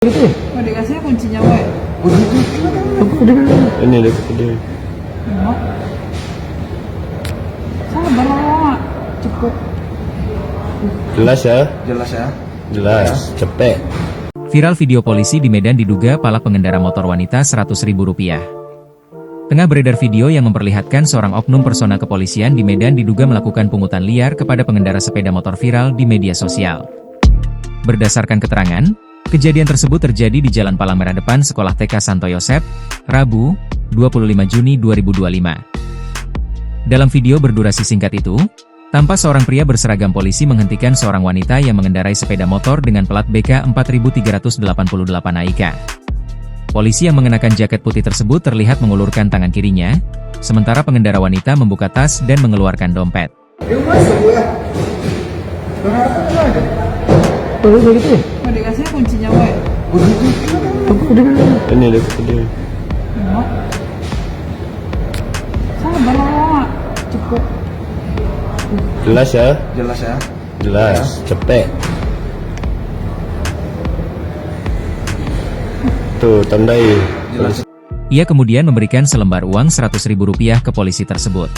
Oh, dikasih kuncinya, woy. Ini dekat dia. Enggak. Sabar lah, cepet. Jelas ya? Jelas ya. Jelas. Cepet. Viral video polisi di Medan diduga pala pengendara motor wanita Rp100.000. Tengah beredar video yang memperlihatkan seorang oknum personel kepolisian di Medan diduga melakukan pungutan liar kepada pengendara sepeda motor viral di media sosial. Berdasarkan keterangan, kejadian tersebut terjadi di Jalan Palang Merah depan Sekolah TK Santo Yosep, Rabu, 25 Juni 2025. Dalam video berdurasi singkat itu, tampak seorang pria berseragam polisi menghentikan seorang wanita yang mengendarai sepeda motor dengan plat BK 4388 AIK. Polisi yang mengenakan jaket putih tersebut terlihat mengulurkan tangan kirinya, sementara pengendara wanita membuka tas dan mengeluarkan dompet. Oh, dikasih kuncinya, woy. Ini dekat dia. Enggak. Sabar lah, cepet. Jelas ya? Jelas ya. Jelas. Cepet. Tuh, tandai. Jelas. Ia kemudian memberikan selembar uang Rp100.000 ke polisi tersebut.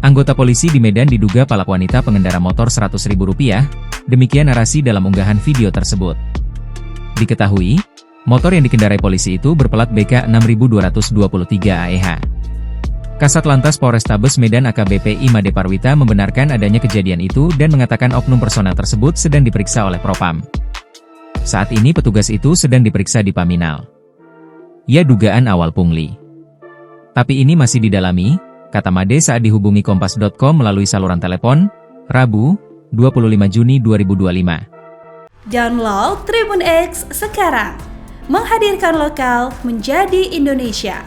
Anggota polisi di Medan diduga pala wanita pengendara motor Rp100.000, demikian narasi dalam unggahan video tersebut. Diketahui, motor yang dikendarai polisi itu berplat BK 6223 AEH. Kasat Lantas Polrestabes Medan AKBP Imade Parwita membenarkan adanya kejadian itu dan mengatakan oknum personel tersebut sedang diperiksa oleh Propam. Saat ini petugas itu sedang diperiksa di Paminal. Ya, dugaan awal pungli. Tapi ini masih didalami, kata Made saat dihubungi Kompas.com melalui saluran telepon, Rabu, 25 Juni 2025. Download Tribun X sekarang, menghadirkan lokal menjadi Indonesia.